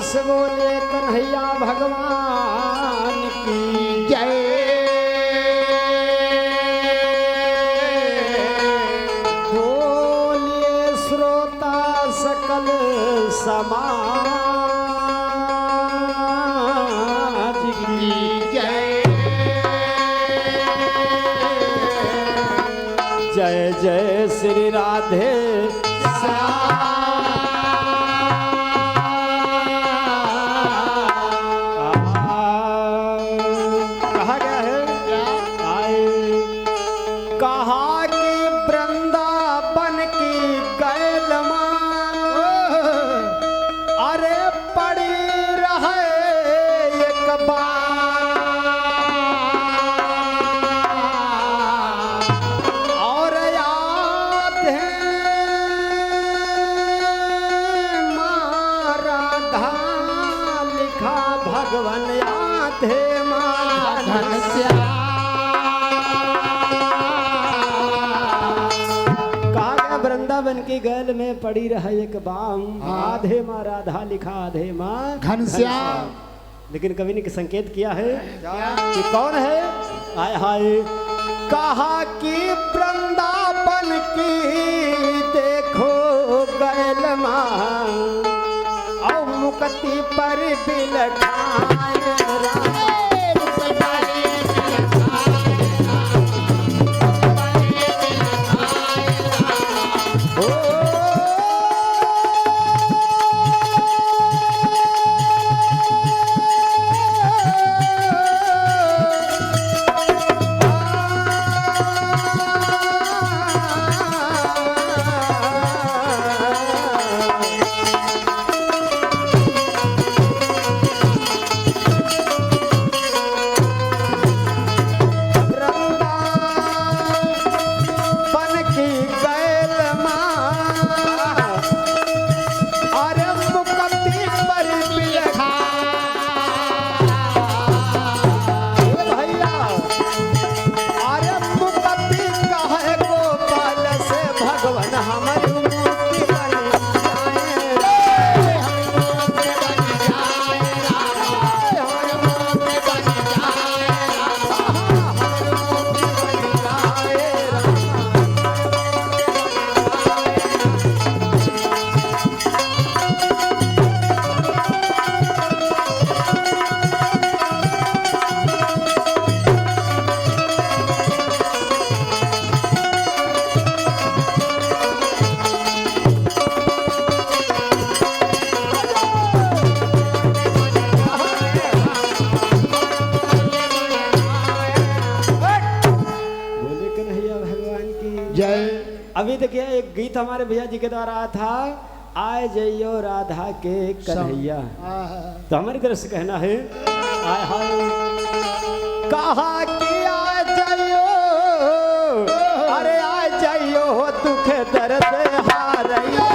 से बोले कन्हैया भगवान की जय। बोलिए श्रोता सकल समाज की जय। जय जय श्री राधे वृंदावन की गैल में पड़ी रहा एक बाम। आधे माँ राधा लिखा आधे माँ घनश्याम। लेकिन कवि ने संकेत किया है कि कौन है। आय हाय कहा कि वृंदावन की देखो गैल माँ और मुक्ति पर बिलखाए अभी देखिए एक गीत हमारे भैया जी के द्वारा आया था, आए जइयो राधा के कन्हैया। तो हमारी तरफ से कहना है आय हाय कहा कि आ जइयो, अरे आ जइयो दुख दर्द हारैया।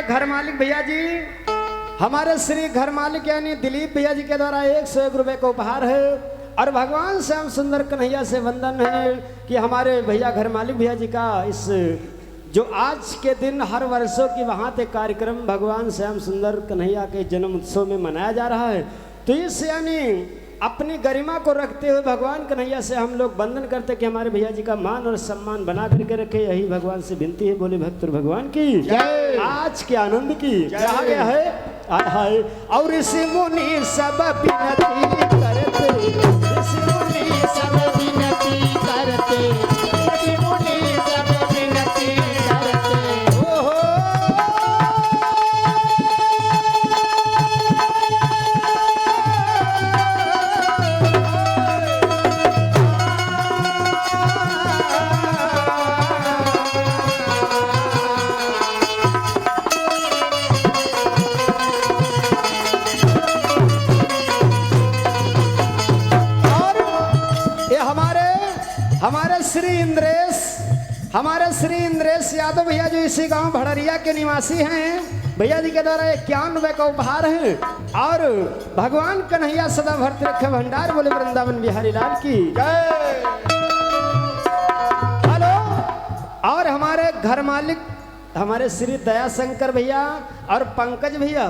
घर मालिक भैया जी, हमारे श्री घर मालिक यानी दिलीप भैया जी के द्वारा 101 रुपए का उपहार है। और भगवान श्याम सुंदर कन्हैया से वंदन है कि हमारे भैया घर मालिक भैया जी का इस जो आज के दिन हर वर्षों की वहाँ पे कार्यक्रम भगवान श्याम सुंदर कन्हैया के जन्म उत्सव में मनाया जा रहा है। तो इस यानी अपनी गरिमा को रखते हुए भगवान कन्हैया से हम लोग वंदन करते कि हमारे भैया जी का मान और सम्मान बना करके रखे। यही भगवान से विनती है। बोले भक्त भगवान की जय। आज के आनंद की कहा गया है हाय और ऋषि मुनि सब विनती करते, ऋषि मुनि सब विनती करते, ऋषि मुनि सब विनती करते। ओहो हमारे श्री इंद्रेश यादव भैया जो इसी गांव भड़रिया के निवासी हैं, भैया जी के द्वारा 51 रुपए का उपहार है। और भगवान कन्हैया सदा भरत रखे भंडार। बोले वृंदावन बिहारी लाल की जय। हेलो। और हमारे घर मालिक हमारे श्री दयाशंकर भैया और पंकज भैया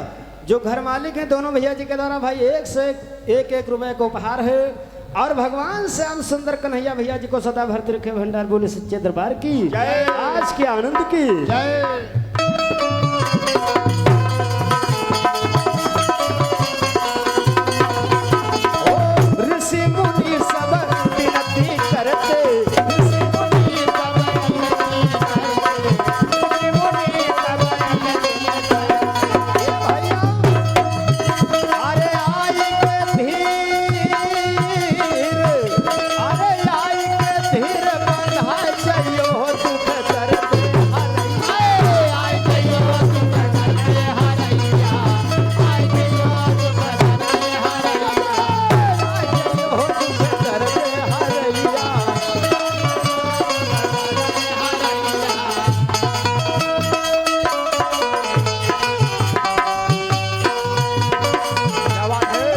जो घर मालिक हैं, दोनों भैया जी के द्वारा भाई 1 से 1 रुपए का उपहार है। और भगवान श्याम सुंदर कन्हैया भैया जी को सदा भरत रखे भंडार। बोले सच्चे दरबार की जय। आज के आनंद की जय। ऋषि मुनि सब विनती करते, ऋषि मुनि सब विनती करते, ऋषि मुनि सब विनती करते। भैया अरे आई के धीर, अरे आई के धीर बंधा चलो दुख दर्द हरैया, आई चलो दुख दर्द हरैया, आई चलो दुख दर्द हरैया, आई चलो दुख दर्द हरैया। क्या बात है।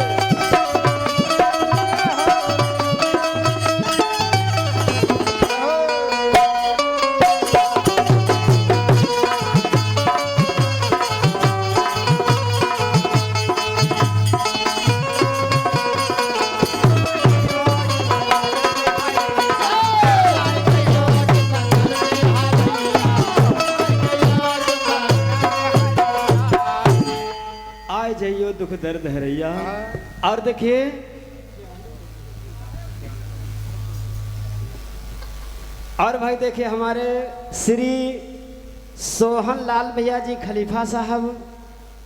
आए जाइयो दुख दर्द हरैया। और देखिए और भाई देखिए हमारे श्री सोहन लाल भैया जी खलीफा साहब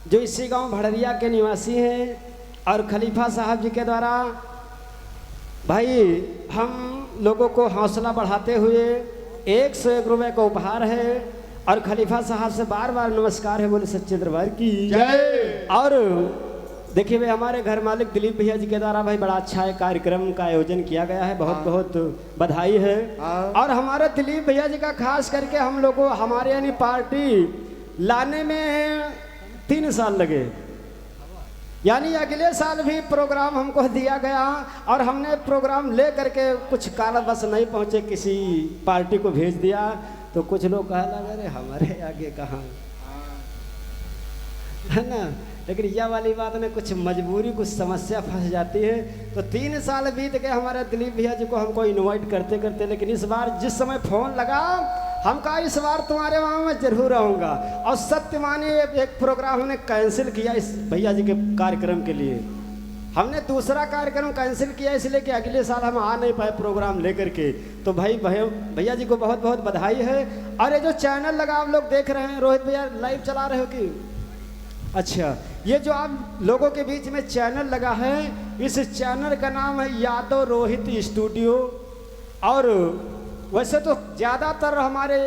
जो इसी गांव भड़रिया के निवासी हैं। और खलीफा साहब जी के द्वारा भाई हम लोगों को हौसला बढ़ाते हुए 1 से 1 रुपए का उपहार है। और खलीफा साहब से बार बार नमस्कार है। बोले सच्चे दरबार की जय। और देखिए भाई हमारे घर मालिक दिलीप भैया जी के द्वारा भाई बड़ा अच्छा है कार्यक्रम का आयोजन किया गया है। बहुत बहुत बधाई है। और हमारे दिलीप भैया जी का खास करके हम लोगों हमारे यानी पार्टी लाने में 3 साल लगे। यानी अगले साल भी प्रोग्राम हमको दिया गया और हमने प्रोग्राम ले करके कुछ कारणवश नहीं पहुंचे, किसी पार्टी को भेज दिया। तो कुछ लोग कहा लगा अरे हमारे आगे कहाँ है ना। लेकिन यह वाली बात में कुछ मजबूरी कुछ समस्या फंस जाती है। तो 3 साल बीत गए हमारे दिलीप भैया जी को हमको इनवाइट करते करते। लेकिन इस बार जिस समय फोन लगा हम कहा इस बार तुम्हारे वहाँ मैं जरूर आऊँगा। और सत्य मानिए एक प्रोग्राम हमने कैंसिल किया इस भैया जी के कार्यक्रम के लिए। हमने दूसरा कार्यक्रम कैंसिल किया इसलिए कि अगले साल हम आ नहीं पाए प्रोग्राम लेकर के। तो भाई भैया जी को बहुत बहुत बधाई है। और ये जो चैनल लगा आप लोग देख रहे हैं, रोहित भैया लाइव चला रहे हो कि अच्छा, ये जो आप लोगों के बीच में चैनल लगा है, इस चैनल का नाम है यादव रोहित स्टूडियो। और वैसे तो ज़्यादातर हमारे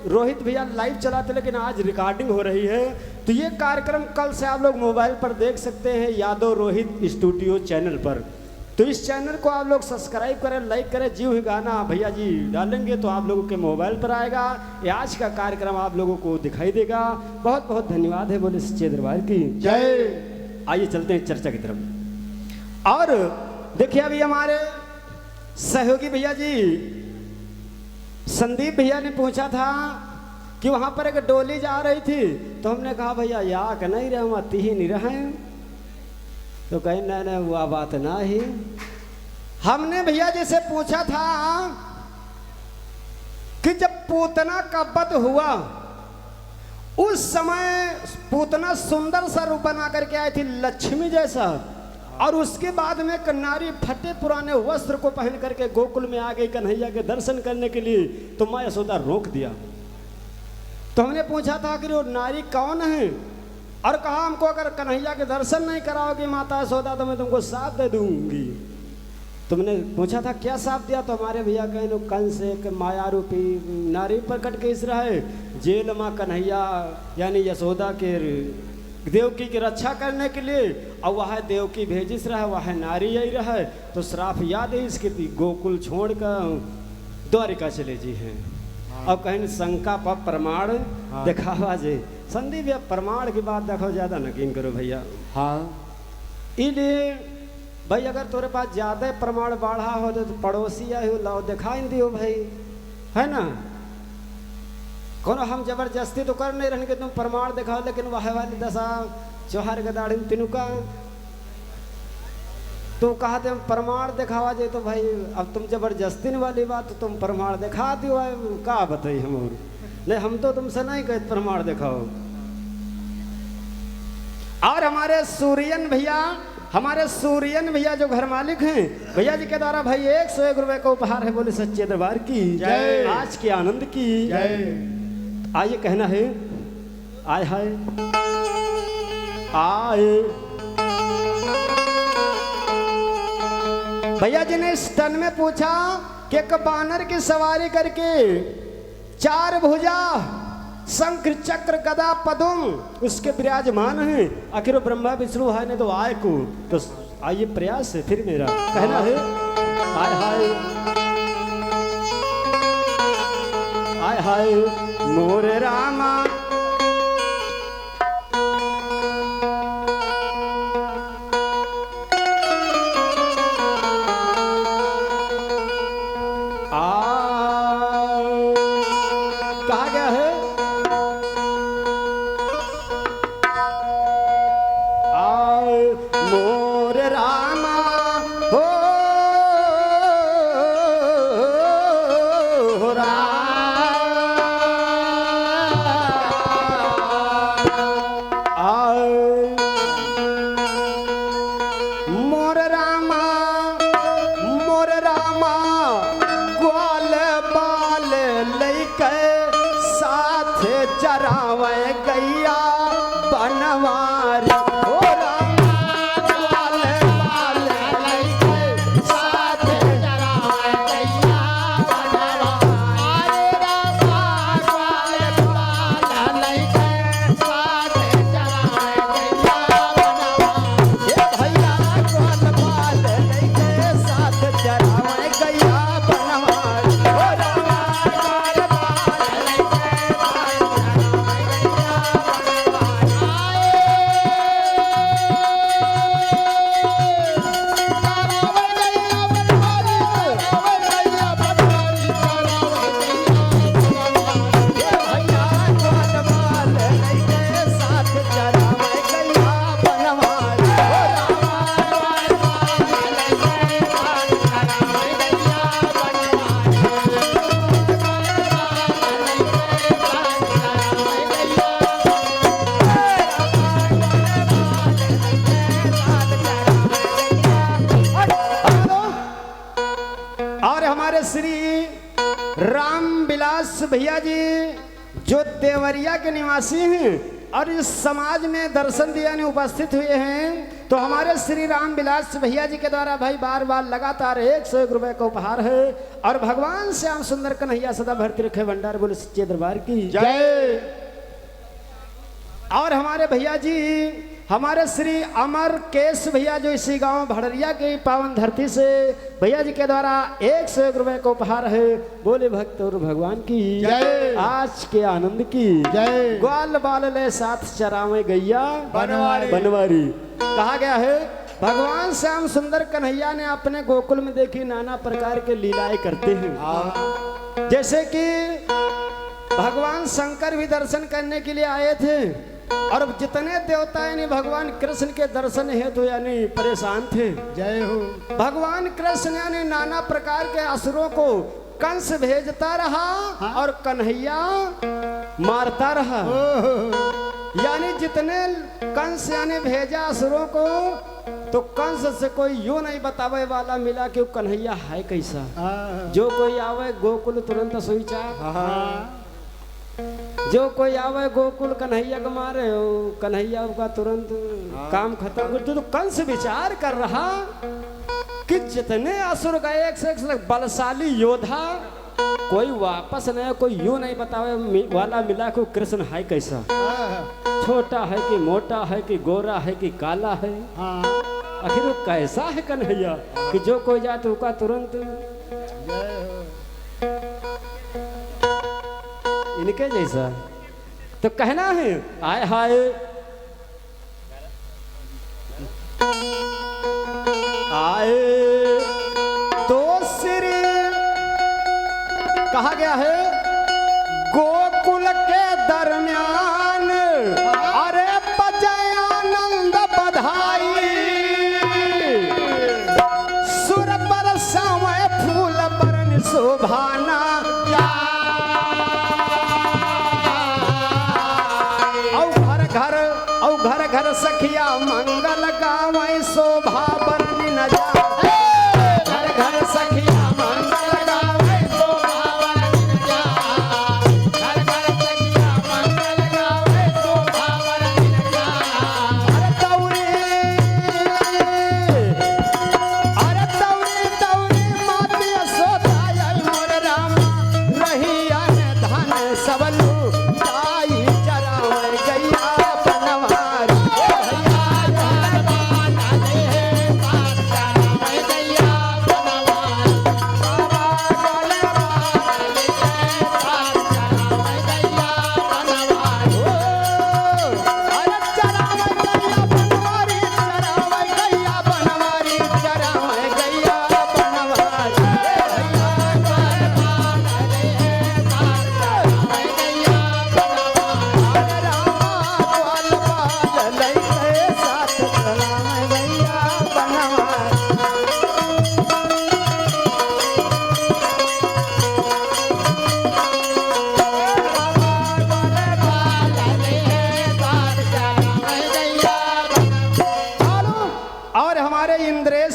रोहित भैया लाइव चलाते, लेकिन आज रिकॉर्डिंग हो रही है। तो ये कार्यक्रम कल से आप लोग मोबाइल पर देख सकते हैं यादव रोहित स्टूडियो चैनल पर। तो इस चैनल को आप लोग सब्सक्राइब करें, लाइक करें। जीव ही गाना भैया जी डालेंगे तो आप लोगों के मोबाइल पर आएगा। ये आज का कार्यक्रम आप लोगों को दिखाई देगा। बहुत बहुत धन्यवाद है। बोले सच्चे दरबार की जय। आइए चलते हैं चर्चा की तरफ। और देखिए अभी हमारे सहयोगी भैया जी संदीप भैया ने पूछा था कि वहाँ पर एक डोली जा रही थी। तो हमने कहा भैया या नहीं रहे, हम आती ही नहीं रहे। तो कहीं नहीं हुआ बात ना ही। हमने भैया जैसे पूछा था कि जब पूतना का वध हुआ उस समय पूतना सुंदर सा रूप बना करके आई थी, लक्ष्मी जैसा, और उसके बाद में नारी फटे पुराने वस्त्र को पहन करके गोकुल में आ गई कन्हैया के दर्शन करने के लिए। तो माँ यशोदा रोक दिया। तो हमने पूछा था कि वो नारी कौन है, और कहा हमको अगर कन्हैया के दर्शन नहीं कराओगी माता यशोदा तो मैं तुमको साथ दे दूंगी। तुमने पूछा था क्या साथ दिया, तो हमारे भैया कहें कंस एक माया रूपी नारी पर कट के इस रहा है, जेल माँ कन्हैया यानी यशोदा के देवकी की रक्षा करने के लिए, और वह देवकी भेजिस रहा है, वह नारी यही रहा है। तो श्राप याद है इसके, गोकुल छोड़कर द्वारिका चले जी हैं। और कहीं शंका पर प्रमाण दिखावा जे संदीप या प्रमाण की बात देखो ज्यादा नकीन करो भैया। हाँ इसलिए भाई अगर तुम्हारे पास ज्यादा प्रमाण बढ़ा हो तो पड़ोसी आए हो लाओ दिखाई दियो भाई, है ना। कोनो हम जबरदस्ती तो कर नहीं रहने के तुम प्रमाण दिखाओ, लेकिन वह वाली दशा चौहार गदाड़ी तिनुका तुम कहते हम प्रमाण दिखावा जाए, तो भाई अब तुम जबरदस्ती वाली बात तो तुम प्रमाण दिखा दियो, का बताइए हम और नहीं, हम तो तुमसे नहीं कहते प्रमाण दिखाओ। और हमारे सूर्यन भैया जो घर मालिक हैं, भैया जी के द्वारा भाई 101 रुपए का उपहार है। बोले सच्चे दरबार की जय, आज के आनंद की जय। आइए कहना है आय हाय आए। भैया जी ने स्तन में पूछा कि एक बानर की सवारी करके 4 भुजा शंख चक्र गदा पदम उसके विराजमान है, आखिर ब्रह्मा विष्णु है ने तो आए को। तो आइए प्रयास है फिर मेरा कहना है हाय हाय हाय हाय मोरे रामा कहा गया है चरावे गैया बनवारी श्री रामविलास भैया जी जो देवरिया के निवासी हैं और इस समाज में दर्शन दिया उपस्थित हुए हैं, तो हमारे श्री रामविलास भैया जी के द्वारा भाई बार बार लगातार 101 रुपए का उपहार है। और भगवान श्याम सुंदर कन्हैया सदा भरती रखे भंडार बोले सच्चे दरबार की जय। और हमारे भैया जी हमारे श्री अमर केश भैया जो इसी गांव भड़रिया की पावन धरती से भैया जी के द्वारा 101 रुपए का उपहार है। बोले भक्त और भगवान की जय, आज के आनंद की जय। ग्वाल बाल ले साथ चरावे गैया बनवारी कहा गया है। भगवान श्याम सुंदर कन्हैया ने अपने गोकुल में देखी नाना प्रकार के लीलाएं करते हैं। जैसे कि भगवान शंकर भी दर्शन करने के लिए आए थे और जितने देवता यानी भगवान कृष्ण के दर्शन हेतु यानी परेशान थे। जय हो। भगवान कृष्ण यानी नाना प्रकार के असुरों को कंस भेजता रहा। हाँ? और कन्हैया मारता रहा। यानी जितने कंस यानी भेजा असुरों को, तो कंस से कोई यूं नहीं बतावे वाला मिला कि कन्हैया है कैसा। जो कोई आवे गोकुल तुरंत सोई चाह। जो कोई आवे गोकुल कन्हैया को मारे, कन्हैया का तुरंत काम खत्म कर। तो कंस विचार कर रहा कि जितने असुर गए एक से एक बलशाली योद्धा, कोई वापस नहीं, कोई यूं नहीं बतावे वाला मिला कि कृष्ण है कैसा। छोटा है कि मोटा है कि गोरा है कि काला है। आखिर वो कैसा है कन्हैया कि जो कोई जाए तो उसका तुरंत इनके जैसा। तो कहना है आय हाय आए तो श्री कहा गया है गोकुल के दरमियान, अरे बजय आनंद बधाई, सुर पर समय फूल बरन शोभाना। घर घर सखिया मंगल गावै शोभा बरनी न जाए। घर घर सखिया मंगल गावै शोभा बरनी न जाए। घर घर सखिया मंगल गावै शोभा बरनी न जाए। अरे तौरी तौरी माते यशोदा आई मोर रामा, रही अन धन सब लूटाई, चरावै गैया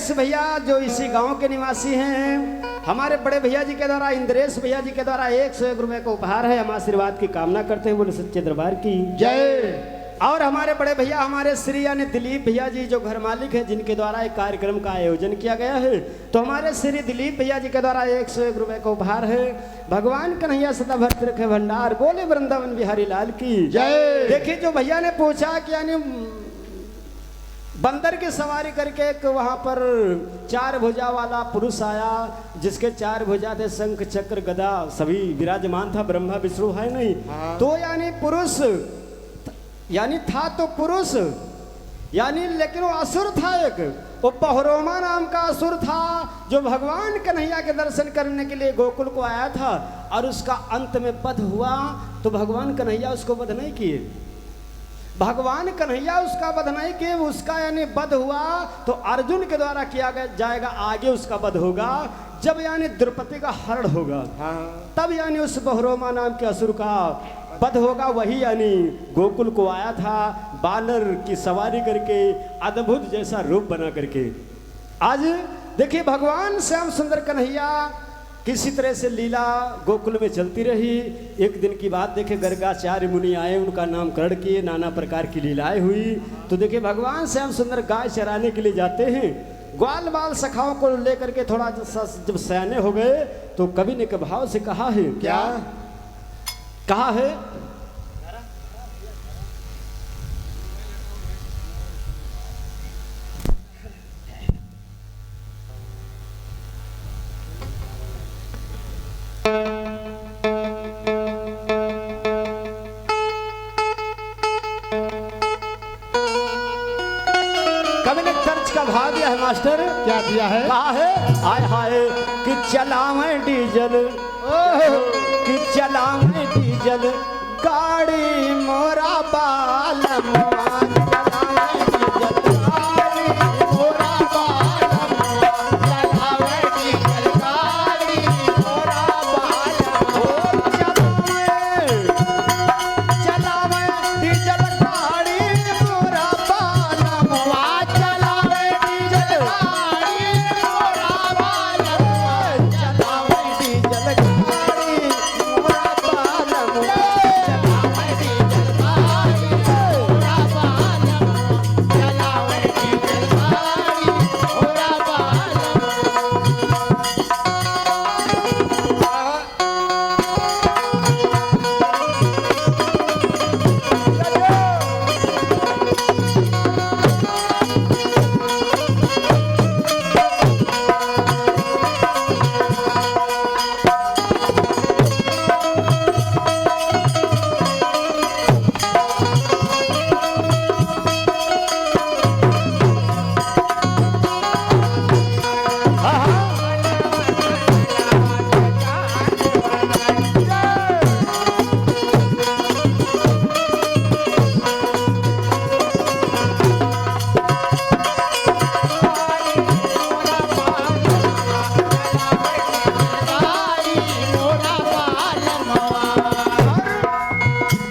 भैया जो इसी गांव के निवासी हैं, हमारे बड़े भैया जी के द्वारा, इंद्रेश भैया जी के द्वारा 101 रुपए का उपहार है। हम आशीर्वाद की कामना करते हैं, बोले सच्चे दरबार की जय। और हमारे बड़े भैया हमारे श्री यानी दिलीप भैया जी जो घर मालिक है, जिनके द्वारा एक कार्यक्रम का आयोजन किया गया है, तो हमारे श्री दिलीप भैया जी के द्वारा 101 रुपए का उपहार है। भगवान कन्हैया सदा भक्त रखे भंडार, बोले वृंदावन बिहारी लाल की जय। देखिए जो भैया ने पूछा कि यानी बंदर की सवारी करके एक वहां पर 4 भुजा वाला पुरुष आया, जिसके 4 भुजा थे, शंख चक्र गदा सभी विराजमान था, ब्रह्मा विष्णु है नहीं। तो यानी पुरुष यानी था तो पुरुष यानी, लेकिन वो असुर था एक, वो पहरोमा नाम का असुर था, जो भगवान कन्हैया के दर्शन करने के लिए गोकुल को आया था। और उसका अंत में वध हुआ, तो भगवान कन्हैया उसको वध नहीं किए। भगवान कन्हैया उसका वध नहीं किए, उसका यानी वध हुआ तो अर्जुन के द्वारा किया जाएगा, आगे उसका वध होगा जब यानी द्रौपदी का हरण होगा। तब यानी उस बहरोमा नाम के असुर का वध होगा। वही यानी गोकुल को आया था बानर की सवारी करके, अद्भुत जैसा रूप बना करके। आज देखिए भगवान श्याम सुंदर कन्हैया किसी तरह से लीला गोकुल में चलती रही। एक दिन की बात देखे, गर्गाचार्य मुनि आए, उनका नामकरण किए, नाना प्रकार की लीलाएं हुई। तो देखिए भगवान श्याम सुंदर गाय चराने के लिए जाते हैं, ग्वाल बाल सखाओं को लेकर के थोड़ा जब सयाने हो गए, तो कवि ने के भाव से कहा है, क्या कहा है, मास्टर क्या दिया है, कहा है आय हाय कि चलावे डीजल, कि चलावे डीजल गाड़ी मोरा बालमवा चलावे डीजल गाड़ी मोरा बालमवा चलावे डीजल गाड़ी मोरा बालमवा चलावे डीजल गाड़ी मोरा बालमवा चलावे डीजल गाड़ी मोरा बालमवा चलावे डीजल गाड़ी मोरा बालमवा चलावे डीजल गाड़ी मोरा बालमवा चलावे डीजल गाड़ी मोरा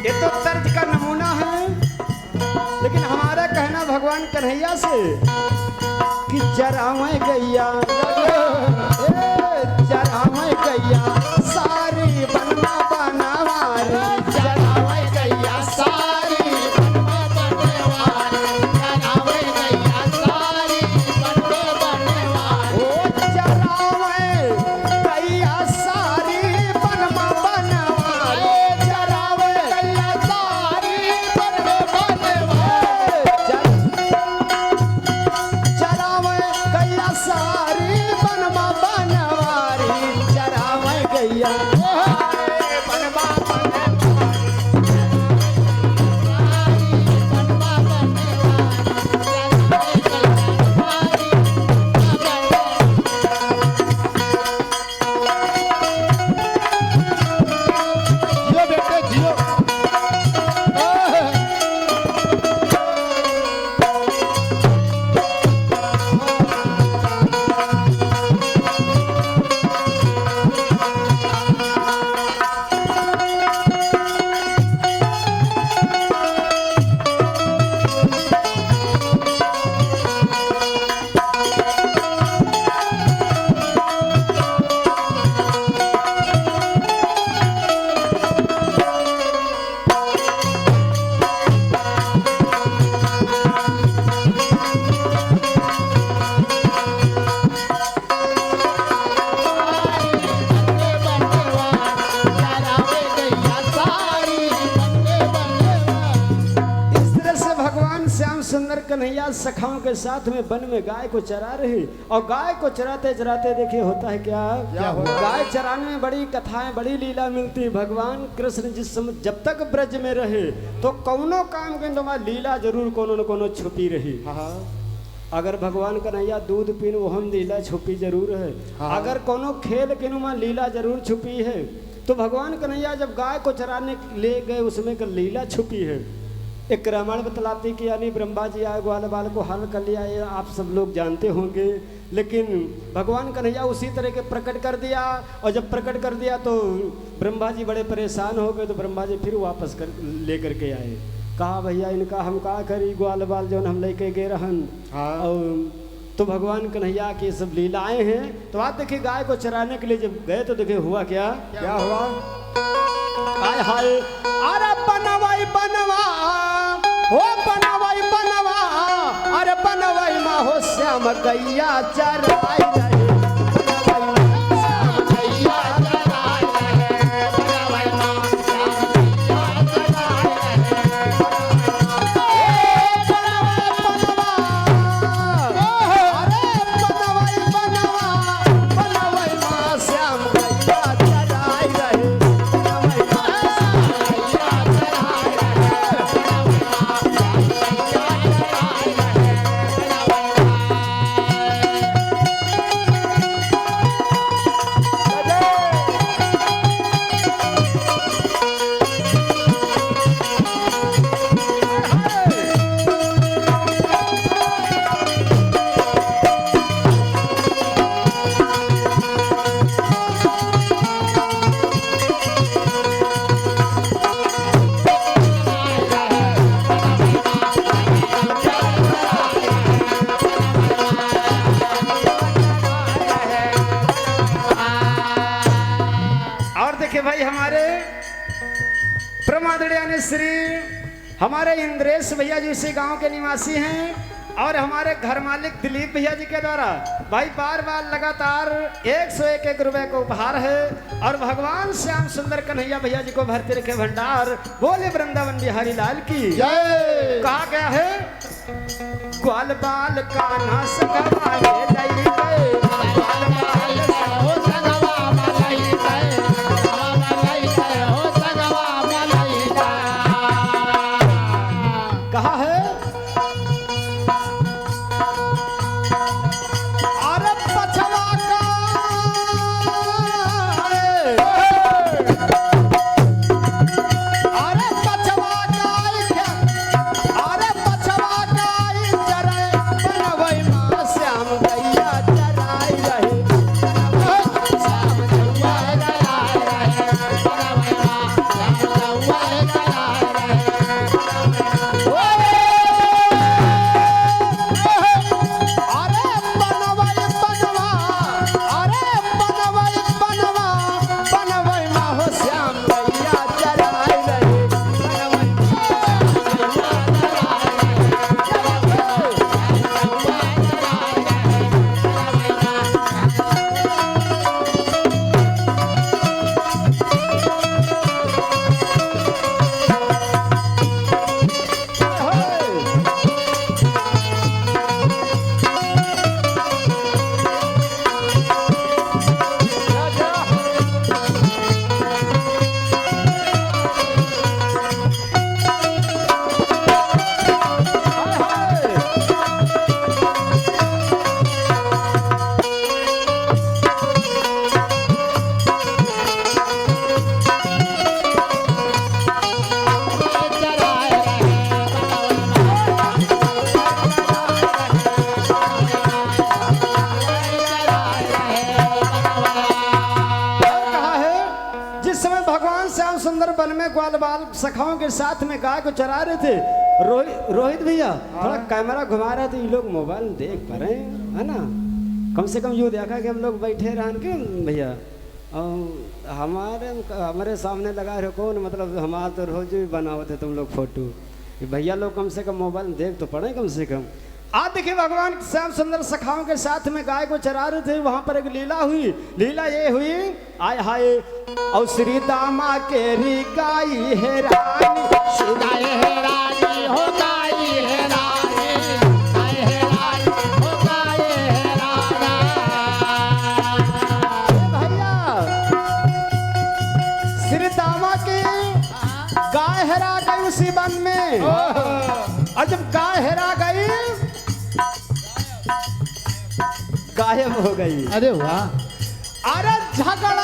ये तो तर्ज का नमूना है, लेकिन हमारा कहना भगवान कन्हैया से कि चरावे गैया चरावे गैया सारी बनवा बनवारी चरावे गैया सारी बनवा बनवारी चरावे गैया सारी बनवा बनवारी ओ चरावे गैया सारी बनवा बनवारी चरावे गैया सारी बनवा बनवारी चरावे गैया सारी बनवा बनवारी चरावे गैया बनवा जियो बेटे जियो सुंदर कन्हैया सखाओं के साथ में वन में गाय को चरा रहे, और गाय को चराते चराते देखिए होता है क्या गाय चराने में बड़ी कथाएं बड़ी लीला मिलती है। भगवान कृष्ण जिस समय जब तक ब्रज में रहे तो कौनो काम के तुम्हारा लीला जरूर कोनो न कोनो छुपी रही। अगर भगवान कन्हैया दूध पीन वहम लीला छुपी जरूर है, अगर कोनो खेल के नुमा लीला जरूर छुपी है। तो भगवान कन्हैया जब गाय को चराने ले गए उसमें का लीला छुपी है। एक रामायण बतलाती कि यानी ब्रह्मा जी आए ग्वाल बाल को हल कर लिया, ये आप सब लोग जानते होंगे। लेकिन भगवान कन्हैया उसी तरह के प्रकट कर दिया, और जब प्रकट कर दिया तो ब्रह्मा जी बड़े परेशान हो गए। तो ब्रह्मा जी फिर वापस कर लेकर के आए, कहा भैया इनका हम का करी ग्वाल बाल जो हम लेके गए रहन। और तो भगवान कन्हैया की सब लीलाएं हैं। तो आप देखिए गाय को चराने के लिए जब गए तो देखिए हुआ क्या हुआ। हाय हाय अरे बनवाई बनवा हो बनवाई बनवा अरे बनवाई माँ हो श्याम गैया चराई रहे। भाई हमारे प्रमादरणीय श्री हमारे इंद्रेश भैया जी इसी गांव के निवासी हैं और हमारे घर मालिक दिलीप भैया जी के द्वारा भाई बार बार लगातार 101 रुपए को उपहार है और भगवान श्याम सुंदर कन्हैया भैया जी को भरते रखे भंडार। बोले वृंदावन बिहारी लाल की जय। कहा गया है ग्वाल बाल कान्हा सखा कहा है ग्वाल बाल सखाओं के साथ में गाय को चरा रहे थे। रोहित भैया थोड़ा कैमरा घुमा रहे थे, ये लोग मोबाइल देख पा रहे हैं है ना। कम से कम यूँ देखा कि हम लोग बैठे रहन के भैया और हमारे सामने लगा रहे कौन, मतलब हमारा तो रोज भी बनाओ थे तुम लोग फोटो। भैया लोग कम से कम मोबाइल देख तो पड़े कम से कम। आज देखिए भगवान श्याम सुंदर सखाओं के साथ में गाय को चरा रहे थे, वहां पर एक लीला हुई। लीला ये हुई आय हाय और श्री दामा के री गाई है रानी, गाय है रानी हो गाई है रानी, गाय है रानी हो गाय है रानी। भैया श्री दामा की गाय हेरा गई उसी वन में, और जब गाय हेरा गई गायब हो गई। अरे वाह। अरे झगड़ा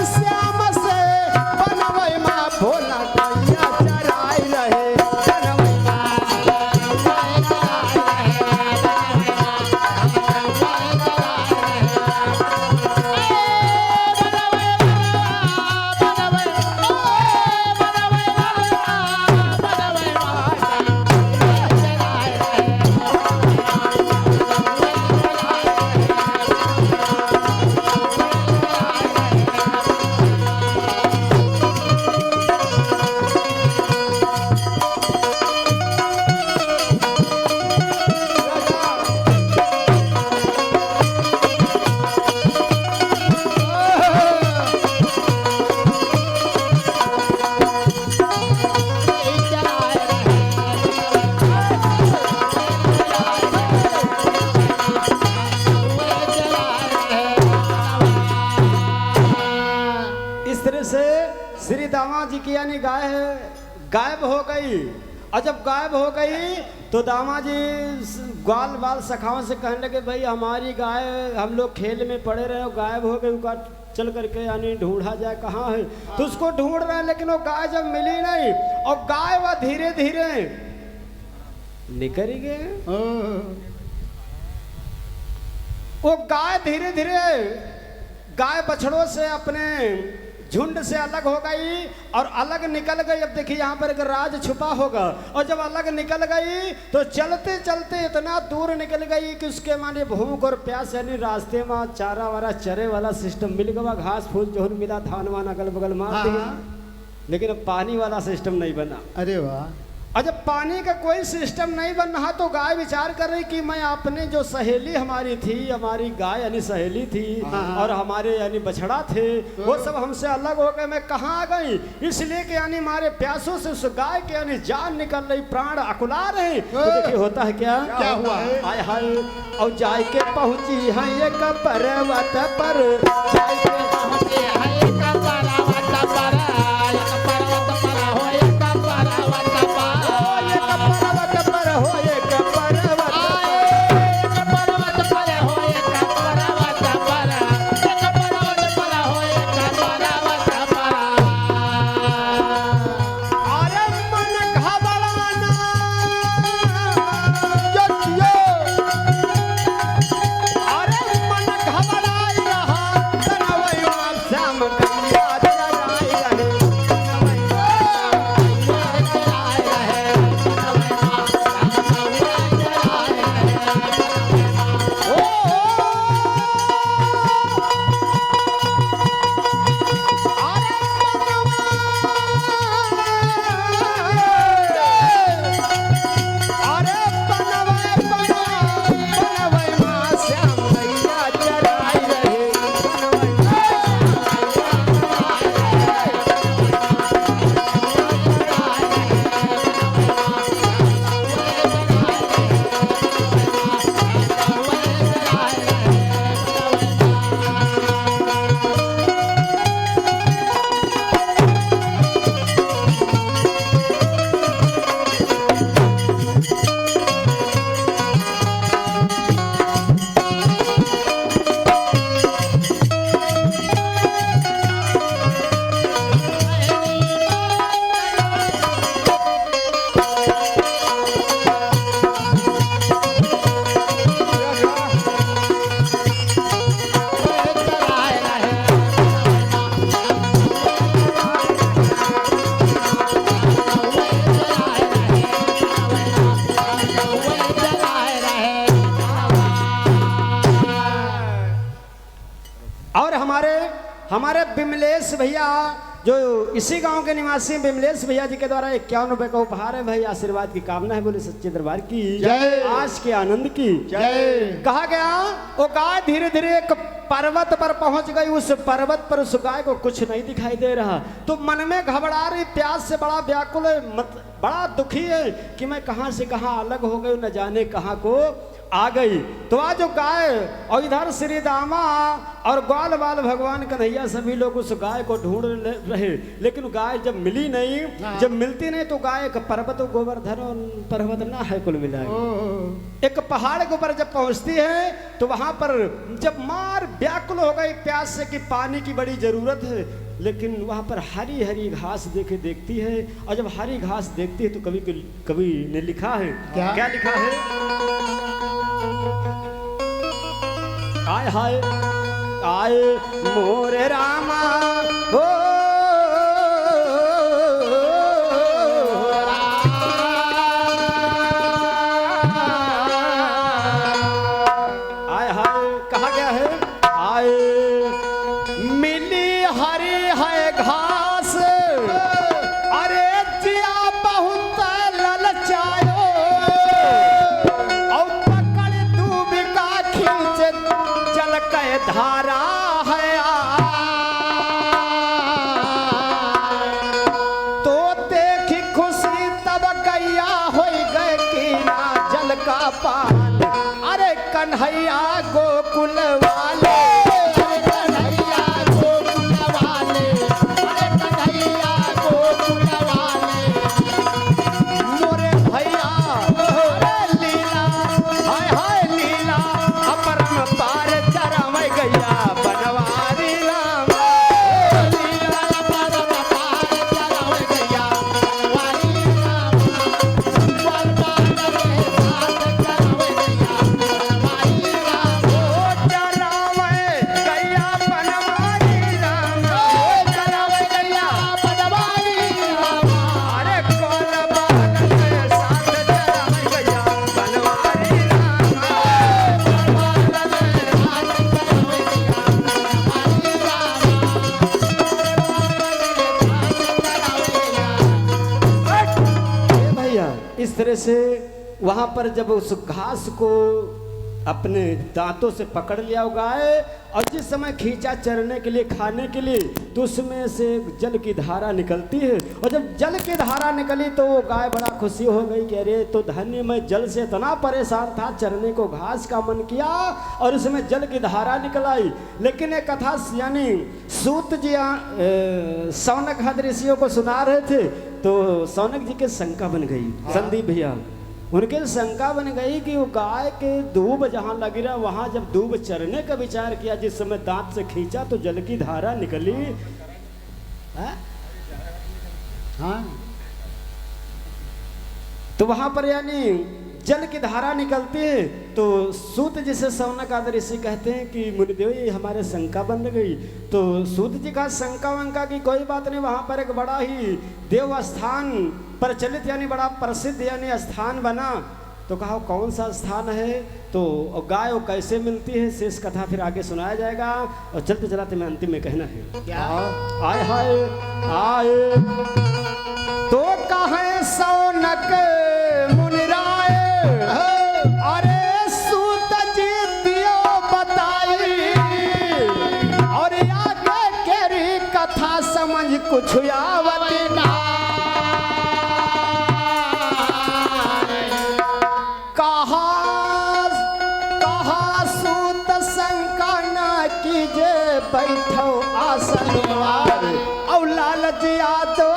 श्याम से बनवई माँ भोला गैया चराई रहे, बनवई श्री दामा जी की यानी गाय गायब हो गई। और जब गायब हो गई तो दामा जी ग्वाल बाल सखाओं से कहने लगे भाई हमारी गाय हम लोग खेल में पड़े रहे, गायब हो गई, उनका चल करके यानी ढूंढा जाए कहाँ है। तो उसको ढूंढ रहे हैं लेकिन वो गाय जब मिली नहीं और गाय वह धीरे धीरे निकल गए। वो गाय धीरे धीरे गाय बछड़ों से अपने झुंड से अलग हो गई और अलग निकल गई। अब देखिए यहाँ पर एक राज छुपा होगा। और जब अलग निकल गई तो चलते चलते इतना दूर निकल गई कि उसके माने भूख और प्यास, यानी रास्ते में चारा वारा चरे वाला सिस्टम मिल गया, घास फूस जो मिला, धान वान अगल बगल मार दिया, लेकिन अब पानी वाला सिस्टम नहीं बना। अरे वाह। और जब पानी का कोई सिस्टम नहीं बन रहा तो गाय विचार कर रही कि मैं अपने जो सहेली हमारी थी, हमारी गाय यानी सहेली थी और हमारे यानी बछड़ा थे, वो सब हमसे अलग हो गए, मैं कहाँ आ गई। इसलिए कि यानी हमारे प्यासों से उस गाय के यानी जान निकल रही, प्राण अकुला रहे। तो देखिए होता है क्या हुआ। आय हाय और जाय के पहुंची है एक पर्वत पर, जाय के पहुंची है एक पर्वत पर, हमारे बिमलेश भैया जो इसी गांव के निवासी बिमलेश भैया जी के द्वारा 51 रुपए का उपहार है भाई। आशीर्वाद की कामना है, बोले सच्चे दरबार की जय, आज के आनंद की जय। कहा गया वो गाय धीरे धीरे एक पर्वत पर पहुंच गई। उस पर्वत पर उस गाय को कुछ नहीं दिखाई दे रहा, तो मन में घबरा रही, प्यास से बड़ा व्याकुल है, बड़ा दुखी है कि मैं कहां से कहां अलग हो गई, न जाने कहां को आ गई। तो आज जो गाय और इधर श्री दामा और ग्वाल बाल भगवान कन्हैया सभी लोग उस गाय को ढूंढ रहे, लेकिन गाय जब मिली नहीं, जब मिलती नहीं तो गाय एक पर्वत गोवर्धन पर्वत ना है कुल मिला एक पहाड़ के ऊपर जब पहुंचती है तो वहां पर जब मार व्याकुल हो गई प्यास से कि पानी की बड़ी जरूरत है, लेकिन वहां पर हरी हरी घास देखती है। और जब हरी घास देखती है तो कवि ने लिखा है क्या लिखा है, आय हाय आय मोरे रामा हो आय हाय कहा गया है आय मिली हरी है घास, अरे जिया बहुत ललचायो और पकड़ दूब का खींच चल के धारा है तो देखी खुशी तब गैया हो गए कि ना जल का पान, अरे कन्हैया गोकुल वाले चरावे से वहां पर जब उस घास को अपने दांतों से पकड़ लिया गाय, और जिस समय खींचा चरने के लिए, खाने के लिए, तो उसमें से जल की धारा निकलती है। और जब जल की धारा निकली तो वो गाय बड़ा खुशी हो गई कि अरे तो धन्य, मैं जल से इतना परेशान था, चरने को घास का मन किया और उसमें जल की धारा निकल आई। लेकिन एक कथा यानी सूत जी सौनक हद ऋषियों को सुना रहे थे, तो सौनक जी के शंका बन गई, संदीप भैया उनके शंका बन गई कि वो गाय के दूब जहाँ लगी रहा, वहाँ जब दूब चरने का विचार किया, जिस समय दांत से खींचा तो जल की धारा निकली। हाँ, तो वहां पर यानी जल की धारा निकलती है। तो सूत जिसे सौनक आदि ऋषि कहते हैं कि मुनिदेव ये हमारे शंका बन गई। तो सूत जी का शंका वंका की कोई बात नहीं, वहां पर एक बड़ा ही देव स्थान प्रचलित यानी बड़ा प्रसिद्ध यानी स्थान बना। तो कहा कौन सा स्थान है, तो गाय वो कैसे मिलती है, शेष कथा फिर आगे सुनाया जाएगा। और चलते चलाते मैं अंतिम में कहना है क्या, आए हाय आए तो कहे सौनक मुनिराय, अरे सूत जी दियो बताई, और आगे केरी कथा समझ कुछ आवत ना। कहा सूत शंका न कीजे, बैठो आसन मार, और लालच यादव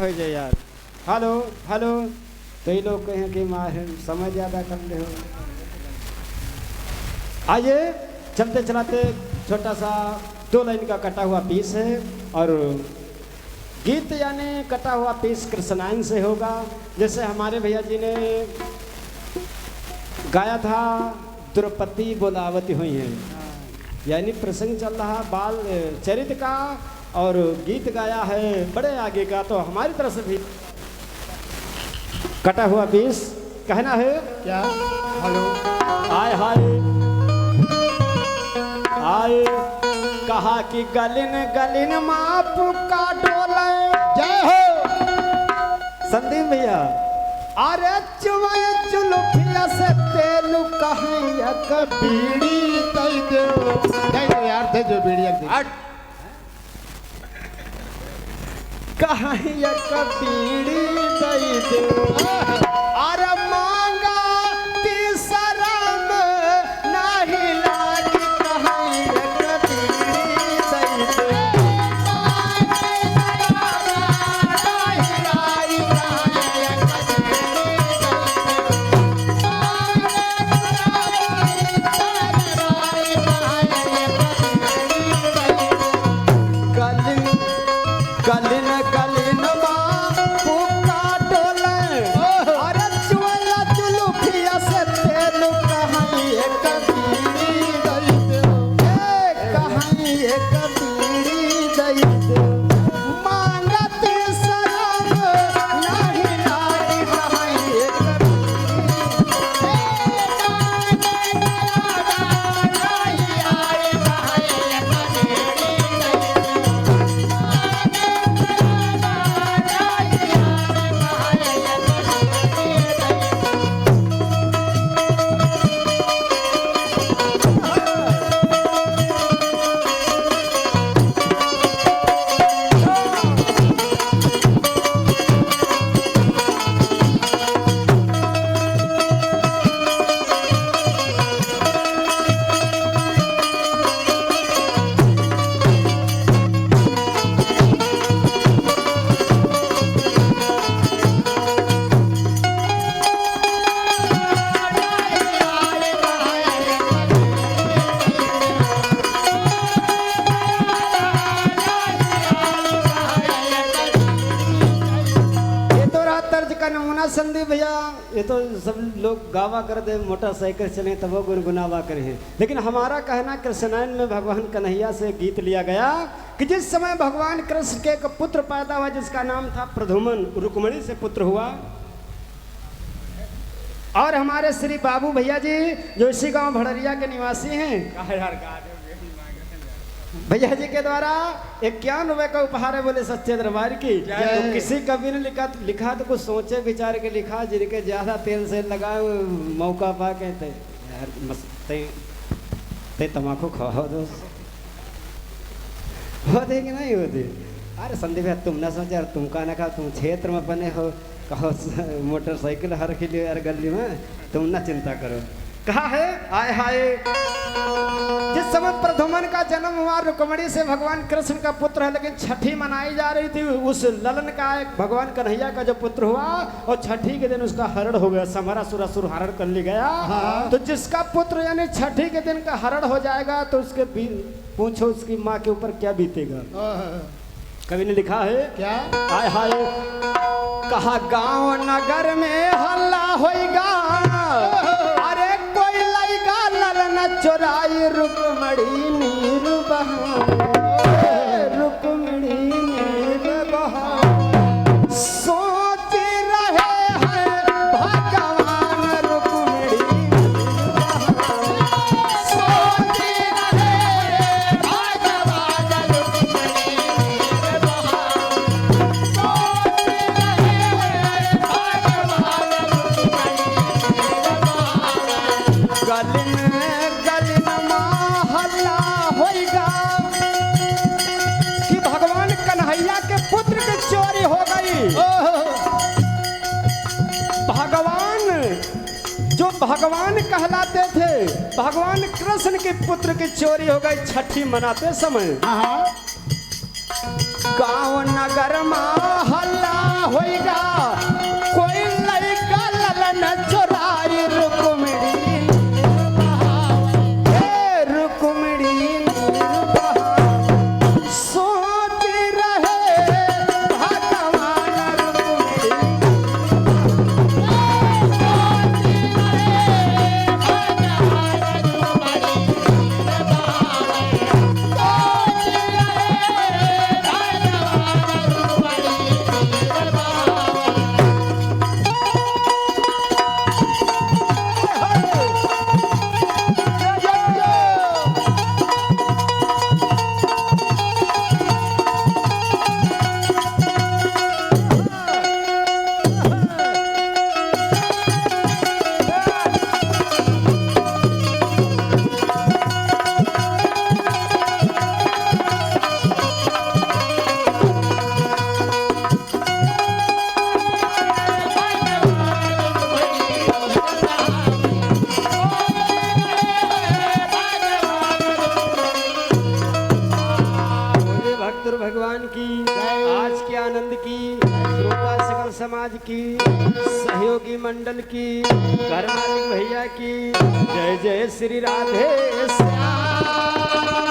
हो जाए यार। हेलो हेलो, तो ये लोग कहें कि मार समय ज़्यादा कर ले हो। आइए चलते चलाते छोटा सा 2 लाइन का कटा हुआ पीस है और गीत यानी कटा हुआ पीस कृष्णायन से होगा। जैसे हमारे भैया जी ने गाया था द्रौपदी बोलावती हुई है, यानी प्रसंग चल रहा बाल चरित्र का और गीत गाया है बड़े आगे का। तो हमारी तरफ से भी कटा हुआ पीस कहना है क्या? हेलो आए हाय आए कहा कि गलिन गलिन माप का डोले। जय हो संदीप भैया। अरे चुमाए चुलुफिया से तेल कहिया कबीड़ी तई दे यार, दे जो बीड़ी कहिया कबीड़ी तई दे। अरे मांगा तीसरा में नहीं लागी कहिया कबीड़ी तई दे। संदीप भैया ये तो सब लोग गावा कर दे मोटरसाइकिल चले तब वो गुनगुनावा करे, लेकिन हमारा कहना कृष्णायन में भगवान कन्हैया से गीत लिया गया कि जिस समय भगवान कृष्ण के एक पुत्र पैदा हुआ जिसका नाम था प्रद्युम्न, रुक्मणी से पुत्र हुआ। और हमारे श्री बाबू भैया जी जो इसी गांव भड़रिया के निवासी हैं, भैया जी के द्वारा 51 रुपए का उपहार है बोले सच्चे दरबार की। तो किसी कवि ने लिखा तो कुछ सोचे विचार के लिखा, जिनके ज्यादा तेल से लगा मौका पा के ते तमाकू खाओ दोस्त, होते कि नहीं होते। अरे संदीप भैया तुम ना सोचा यार, तुम का ना खा, तुम क्षेत्र में बने हो, कहो मोटरसाइकिल हर खिली यार गली में, तुम ना चिंता करो। कहा है आए हाय जिस समय प्रद्युम्न का जन्म हुआ, रुक्मणी से भगवान कृष्ण का पुत्र है, लेकिन छठी मनाई जा रही थी। उस ललन का एक भगवान कन्हैया का जो पुत्र हुआ और छठी के दिन उसका हरण हो गया, समरा सुरासुर हरण कर ली गया। तो जिसका पुत्र यानी छठी के दिन का हरण हो जाएगा तो उसके पूछो उसकी माँ के ऊपर क्या बीतेगा। कवि ने लिखा है क्या आय हाय कहा गांव नगर में हल्ला होएगा, अरे कोई लइका ललन चोराई रुक्मणी नीर बहाए, रुक्मणी नीर बहाए। सोच रहे हैं भगवान रुक्मणी सोच रहे भगवान रुक्मणी भगवान कहलाते थे, भगवान कृष्ण के पुत्र की चोरी हो गई छठी मनाते समय। गांव नगर में हल्ला होइगा कोई लड़का ललन चोराई रुक्मिणी रुक्मिणी सोच रहे भगवान भगवान की आज के आनंद की श्रोता सकल समाज की सहयोगी मंडल की घर मालिक भैया की जय जय श्री राधे श्याम।